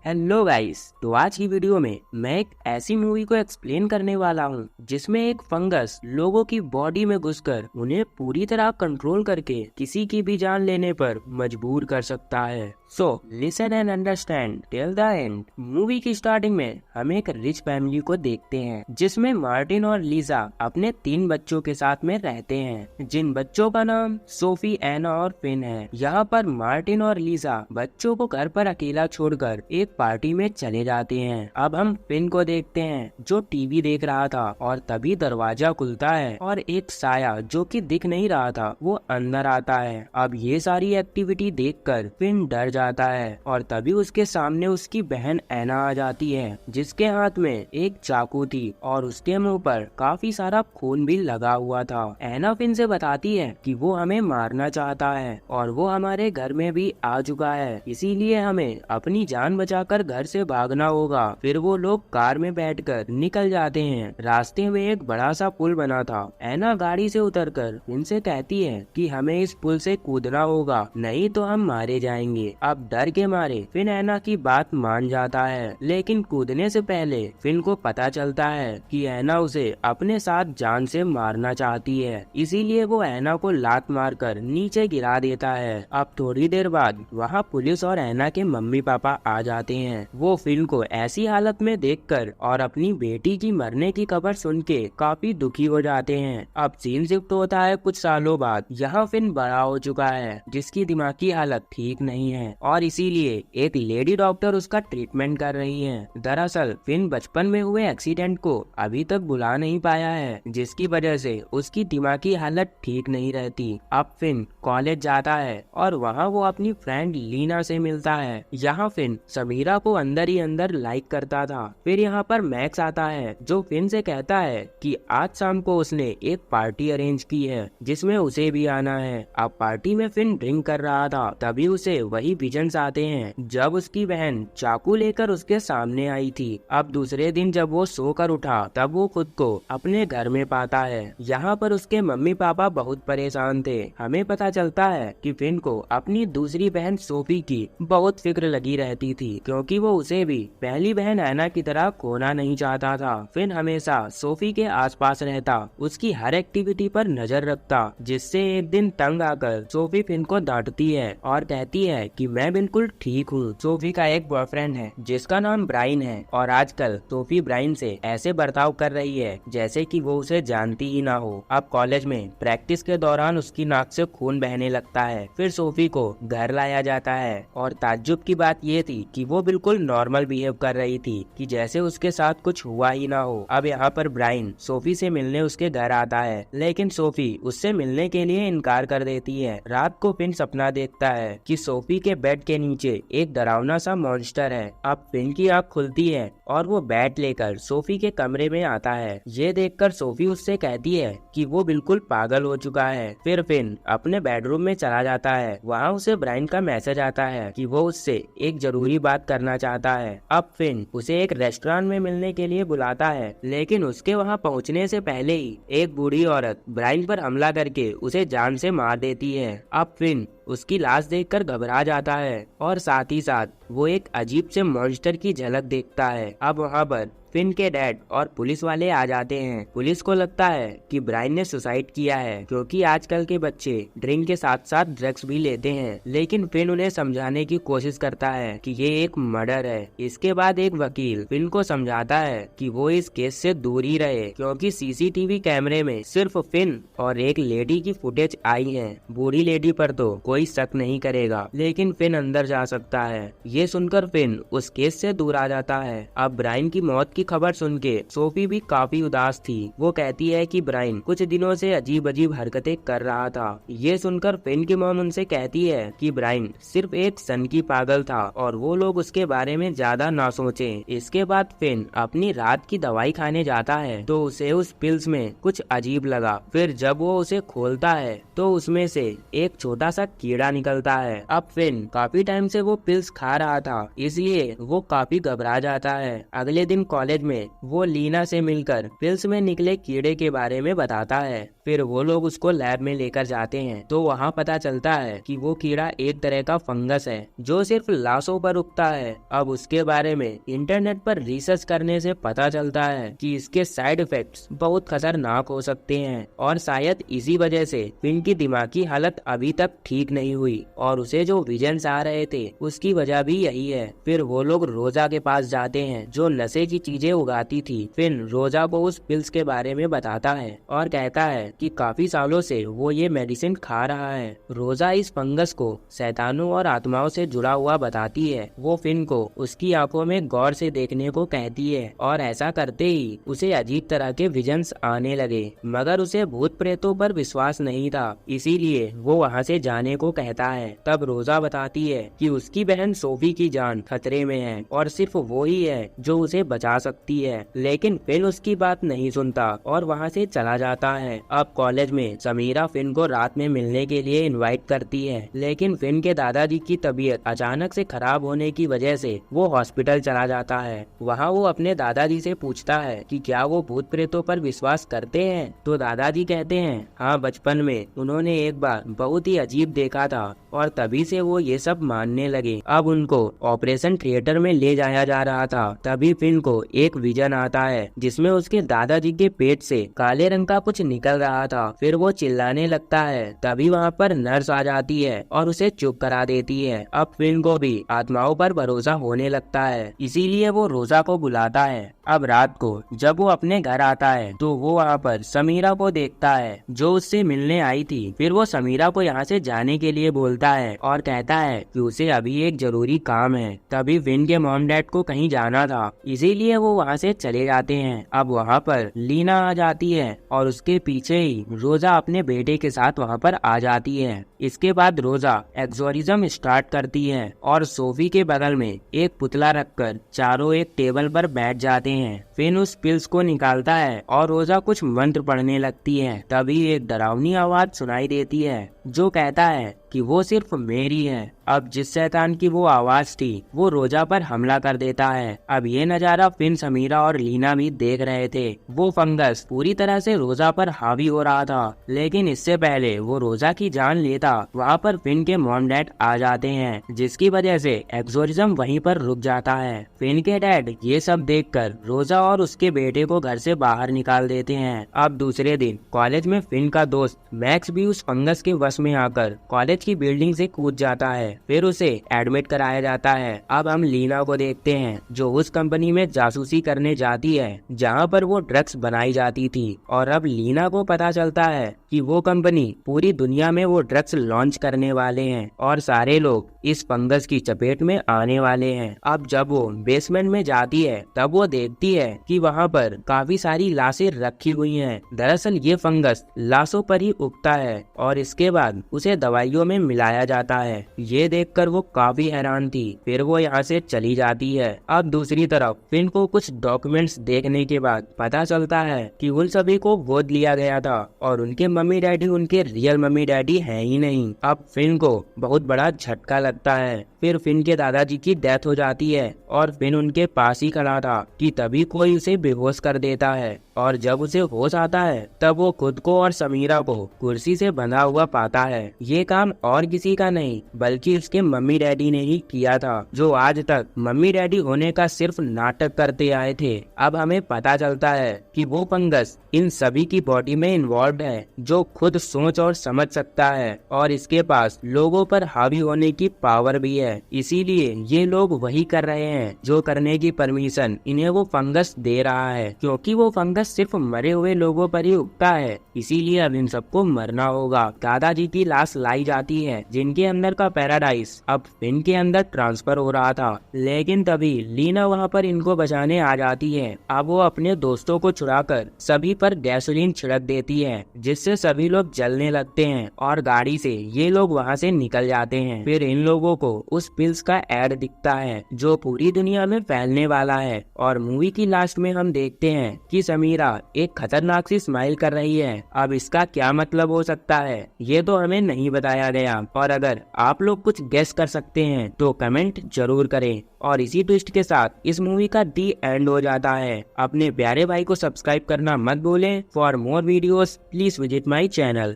Hello guys. तो आज की वीडियो में मैं एक ऐसी मूवी को एक्सप्लेन करने वाला हूँ जिसमें एक फंगस लोगों की बॉडी में घुसकर उन्हें पूरी तरह कंट्रोल करके किसी की भी जान लेने पर मजबूर कर सकता है। So listen and understand till the end. Movie की स्टार्टिंग में हम एक रिच फैमिली को देखते हैं जिसमें मार्टिन और लीजा अपने 3 बच्चों के साथ में रहते हैं, जिन बच्चों का नाम सोफी, एना और फिन है। यहाँ पर मार्टिन और लीजा बच्चों को घर पर अकेला छोड़कर एक पार्टी में चले जाते हैं। अब हम फिन को देखते हैं जो टीवी देख रहा था और तभी दरवाजा खुलता है और एक साया जो कि दिख नहीं रहा था वो अंदर आता है। अब ये सारी एक्टिविटी देखकर फिन डर जाता है और तभी उसके सामने उसकी बहन एना आ जाती है जिसके हाथ में एक चाकू थी और उसके मुंह पर काफी सारा खून भी लगा हुआ था। एना फिन से बताती है कि वो हमें मारना चाहता है और वो हमारे घर में भी आ चुका है, इसीलिए हमें अपनी जान बचाकर घर से भागना होगा। फिर वो लोग कार में बैठकर निकल जाते हैं। रास्ते में एक बड़ा सा पुल बना था। एना गाड़ी से उतरकर फिन से कहती है कि हमें इस पुल से कूदना होगा, नहीं तो हम मारे जाएंगे। अब डर के मारे फिन एना की बात मान जाता है, लेकिन कूदने से पहले फिन को पता चलता है कि एना उसे अपने साथ जान से मारना चाहती है, इसीलिए वो एना को लात मारकर नीचे गिरा देता है। अब थोड़ी देर बाद वहाँ पुलिस और एना के मम्मी पापा आ जाते हैं। वो फिन को ऐसी हालत में देखकर और अपनी बेटी की मरने की खबर सुन के काफी दुखी हो जाते हैं। अब सीन शिफ्ट होता है कुछ सालों बाद। यहाँ फिन बड़ा हो चुका है जिसकी दिमागी हालत ठीक नहीं है और इसीलिए एक लेडी डॉक्टर उसका ट्रीटमेंट कर रही है। दरअसल फिन बचपन में हुए एक्सीडेंट को अभी तक भुला नहीं पाया है, जिसकी वजह से उसकी दिमागी हालत ठीक नहीं रहती। अब फिन कॉलेज जाता है और वहाँ वो अपनी फ्रेंड लीना से मिलता है। यहाँ फिन समीरा को अंदर ही अंदर लाइक करता था। फिर यहाँ पर मैक्स आता है जो फिन से कहता है कि आज शाम को उसने एक पार्टी अरेंज की है जिसमें उसे भी आना है। अब पार्टी में फिन ड्रिंक कर रहा था, तभी उसे वही विजन्स आते हैं जब उसकी बहन चाकू लेकर उसके सामने आई थी। अब दूसरे दिन जब वो सोकर उठा तब वो खुद को अपने घर में पाता है। यहाँ पर उसके मम्मी पापा बहुत परेशान थे। हमें पता चलता है कि फिन को अपनी दूसरी बहन सोफी की बहुत फिक्र लगी रहती थी, क्योंकि वो उसे भी पहली बहन एना की तरह खोना नहीं चाहता था। फिन हमेशा सोफी के आसपास रहता, उसकी हर एक्टिविटी पर नजर रखता, जिससे एक दिन तंग आकर सोफी फिन को डांटती है और कहती है कि मैं बिल्कुल ठीक हूँ। सोफी का एक बॉयफ्रेंड है जिसका नाम ब्राइन है और आजकल सोफी ब्राइन से ऐसे बर्ताव कर रही है जैसे कि वो उसे जानती ही ना हो। अब कॉलेज में प्रैक्टिस के दौरान उसकी नाक से खून बहने लगता है। फिर सोफी को घर लाया जाता है और ताज्जुब की बात ये थी कि वो बिल्कुल नॉर्मल बिहेव कर रही थी कि जैसे उसके साथ कुछ हुआ ही ना हो। अब यहाँ पर ब्राइन सोफी से मिलने उसके घर आता है, लेकिन सोफी उससे मिलने के लिए इनकार कर देती है। रात को फिन सपना देखता है कि सोफी के बेड के नीचे एक डरावना सा मॉन्स्टर है। अब फिन की आँख खुलती है और वो बैट लेकर सोफी के कमरे में आता है। ये देखकर सोफी उससे कहती है कि वो बिल्कुल पागल हो चुका है। फिर फिन अपने बेडरूम में चला जाता है। वहाँ उसे ब्राइन का मैसेज आता है कि वो उससे एक जरूरी बात करना चाहता है। अब फिन उसे एक रेस्टोरेंट में मिलने के लिए बुलाता है, लेकिन उसके वहाँ पहुँचने से पहले ही एक बूढ़ी औरत ब्राइन पर हमला करके उसे जान से मार देती है। अब फिन उसकी लाश देखकर घबरा जाता है और साथ ही साथ वो एक अजीब से मॉन्स्टर की झलक देखता है। अब वहाँ पर फिन के डैड और पुलिस वाले आ जाते हैं। पुलिस को लगता है कि ब्राइन ने सुसाइड किया है, क्योंकि आजकल के बच्चे ड्रिंक के साथ साथ ड्रग्स भी लेते हैं। लेकिन फिन उन्हें समझाने की कोशिश करता है कि ये एक मर्डर है। इसके बाद एक वकील फिन को समझाता है कि वो इस केस से दूर ही रहे, क्योंकि सीसीटीवी कैमरे में सिर्फ फिन और एक लेडी की फुटेज आई है। बूढ़ी लेडी पर तो कोई शक नहीं करेगा, लेकिन फिन अंदर जा सकता है। ये सुनकर फिन उस केस से दूर आ जाता है। अब ब्राइन की मौत की खबर सुन के सोफी भी काफी उदास थी। वो कहती है कि ब्राइन कुछ दिनों से अजीब अजीब हरकतें कर रहा था। ये सुनकर फिन की मॉम उनसे कहती है कि ब्राइन सिर्फ एक सन की पागल था और वो लोग उसके बारे में ज्यादा ना सोचे। इसके बाद फिन अपनी रात की दवाई खाने जाता है तो उसे उस पिल्स में कुछ अजीब लगा। फिर जब वो उसे खोलता है तो उसमें से एक छोटा सा कीड़ा निकलता है। अब फिन काफी टाइम से वो पिल्स खा रहा था, इसलिए वो काफी घबरा जाता है। अगले दिन कॉलेज में वो लीना से मिलकर पिल्स में निकले कीड़े के बारे में बताता है। फिर वो लोग उसको लैब में लेकर जाते हैं तो वहाँ पता चलता है कि वो कीड़ा एक तरह का फंगस है जो सिर्फ लाशों पर उगता है। अब उसके बारे में इंटरनेट पर रिसर्च करने से पता चलता है कि इसके साइड इफेक्ट्स बहुत खतरनाक हो सकते हैं और शायद इसी वजह से फिन की दिमागी हालत अभी तक ठीक नहीं हुई और उसे जो विजन्स आ रहे थे उसकी वजह भी यही है। फिर वो लोग रोजा के पास जाते हैं जो नशे की चीजें उगाती थी। फिन रोजा को उस पिल्स के बारे में बताता है और कहता है कि काफी सालों से वो ये मेडिसिन खा रहा है। रोजा इस फंगस को शैतानों और आत्माओं से जुड़ा हुआ बताती है। वो फिन को उसकी आंखों में गौर से देखने को कहती है और ऐसा करते ही उसे अजीब तरह के विजन्स आने लगे, मगर उसे भूत प्रेतों पर विश्वास नहीं था, इसीलिए वो वहाँ से जाने को कहता है। तब रोजा बताती है कि उसकी बहन सोफी की जान खतरे में है और सिर्फ वो ही है जो उसे बचा सकती है, लेकिन फिन उसकी बात नहीं सुनता और वहाँ से चला जाता है। अब कॉलेज में समीरा फिन को रात में मिलने के लिए इनवाइट करती है, लेकिन फिन के दादाजी की तबीयत अचानक से खराब होने की वजह से वो हॉस्पिटल चला जाता है। वहाँ वो अपने दादाजी से पूछता है कि क्या वो भूत प्रेतों पर विश्वास करते हैं, तो दादाजी कहते हैं हाँ, बचपन में उन्होंने एक बार बहुत ही अजीब देखा था और तभी से वो ये सब मानने लगे। अब उनको ऑपरेशन थिएटर में ले जाया जा रहा था, तभी फिन को एक विजन आता है जिसमें उसके दादाजी के पेट से काले रंग का कुछ निकल रहा था। फिर वो चिल्लाने लगता है, तभी वहाँ पर नर्स आ जाती है और उसे चुप करा देती है। अब फिन को भी आत्माओं पर भरोसा होने लगता है, इसीलिए वो रोजा को बुलाता है। अब रात को जब वो अपने घर आता है तो वो वहाँ पर समीरा को देखता है जो उससे मिलने आई थी। फिर वो समीरा को यहाँ से जाने के लिए बोलता है और कहता है कि उसे अभी एक जरूरी काम है। तभी फिन के मॉम डैड को कहीं जाना था, इसीलिए वो वहाँ से चले जाते हैं। अब वहाँ पर लीना आ जाती है और उसके पीछे ही रोजा अपने बेटे के साथ वहाँ पर आ जाती है। इसके बाद रोजा एक्सोरिज्म स्टार्ट करती है और सोफी के बगल में एक पुतला रखकर चारों एक टेबल पर बैठ जाते हैं। फिन उस पिल्स को निकालता है और रोजा कुछ मंत्र पढ़ने लगती है। तभी एक डरावनी आवाज सुनाई देती है जो कहता है कि वो सिर्फ मेरी है। अब जिस शैतान की वो आवाज थी वो रोजा पर हमला कर देता है। अब ये नजारा फिन, समीरा और लीना भी देख रहे थे। वो फंगस पूरी तरह से रोजा पर हावी हो रहा था, लेकिन इससे पहले वो रोजा की जान लेता वहाँ पर फिन के मॉम डैड आ जाते हैं, जिसकी वजह से एक्सोरिज्म वहीं पर रुक जाता है। फिन के डैड ये सब देखकर रोजा और उसके बेटे को घर से बाहर निकाल देते हैं। अब दूसरे दिन कॉलेज में फिन का दोस्त मैक्स भी उस फंगस के वश में आकर कॉलेज की बिल्डिंग से कूद जाता है। फिर उसे एडमिट कराया जाता है। अब हम लीना को देखते हैं जो उस कंपनी में जासूसी करने जाती है जहाँ पर वो ड्रग्स बनाई जाती थी, और अब लीना को पता चलता है कि वो कंपनी पूरी दुनिया में वो ड्रग्स लॉन्च करने वाले हैं और सारे लोग इस फंगस की चपेट में आने वाले हैं। अब जब वो बेसमेंट में जाती है तब वो देखती है कि वहाँ पर काफी सारी लाशें रखी हुई हैं। दरअसल ये फंगस लाशों पर ही उगता है और इसके बाद उसे दवाइयों में मिलाया जाता है। ये देखकर वो काफी हैरान थी। फिर वो यहाँ से चली जाती है। अब दूसरी तरफ फिन को कुछ डॉक्यूमेंट्स देखने के बाद पता चलता है कि उन सभी को गोद लिया गया था और उनके मम्मी डैडी उनके रियल मम्मी डैडी हैं ही नहीं। अब फिन को बहुत बड़ा झटका लगता है। फिर फिन के दादाजी की डेथ हो जाती है और फिन उनके पास ही खड़ा था कि तभी कोई उसे बेहोश कर देता है, और जब उसे होश आता है तब वो खुद को और समीरा को कुर्सी से बंधा हुआ पाता है। ये काम और किसी का नहीं बल्कि उसके मम्मी डैडी ने ही किया था, जो आज तक मम्मी डैडी होने का सिर्फ नाटक करते आए थे। अब हमें पता चलता है कि वो फंगस इन सभी की बॉडी में इन्वॉल्व है, जो खुद सोच और समझ सकता है और इसके पास लोगों पर हावी होने की पावर भी है। इसीलिए ये लोग वही कर रहे हैं जो करने की परमिशन इन्हें वो फंगस दे रहा है, क्योंकि वो फंगस सिर्फ मरे हुए लोगों पर ही उगता है। इसीलिए अब इन सबको मरना होगा। दादाजी की लाश लाई जाती है जिनके अंदर का पैराडाइज अब फिन के अंदर ट्रांसफर हो रहा था, लेकिन तभी लीना वहाँ पर इनको बचाने आ जाती है। अब वो अपने दोस्तों को छुड़ाकर सभी पर गैसोलीन छिड़क देती है, जिससे सभी लोग जलने लगते हैं और गाड़ी से ये लोग वहाँ से निकल जाते हैं। फिर इन लोगों को उस पिल्स का एड दिखता है जो पूरी दुनिया में फैलने वाला है, और मूवी की लास्ट में हम देखते हैं कि समीरा मीरा एक खतरनाक सी स्माइल कर रही है। अब इसका क्या मतलब हो सकता है, ये तो हमें नहीं बताया गया। और अगर आप लोग कुछ गेस कर सकते हैं तो कमेंट जरूर करें। और इसी ट्विस्ट के साथ इस मूवी का दी एंड हो जाता है। अपने प्यारे भाई को सब्सक्राइब करना मत भूलें। For more videos please visit my channel.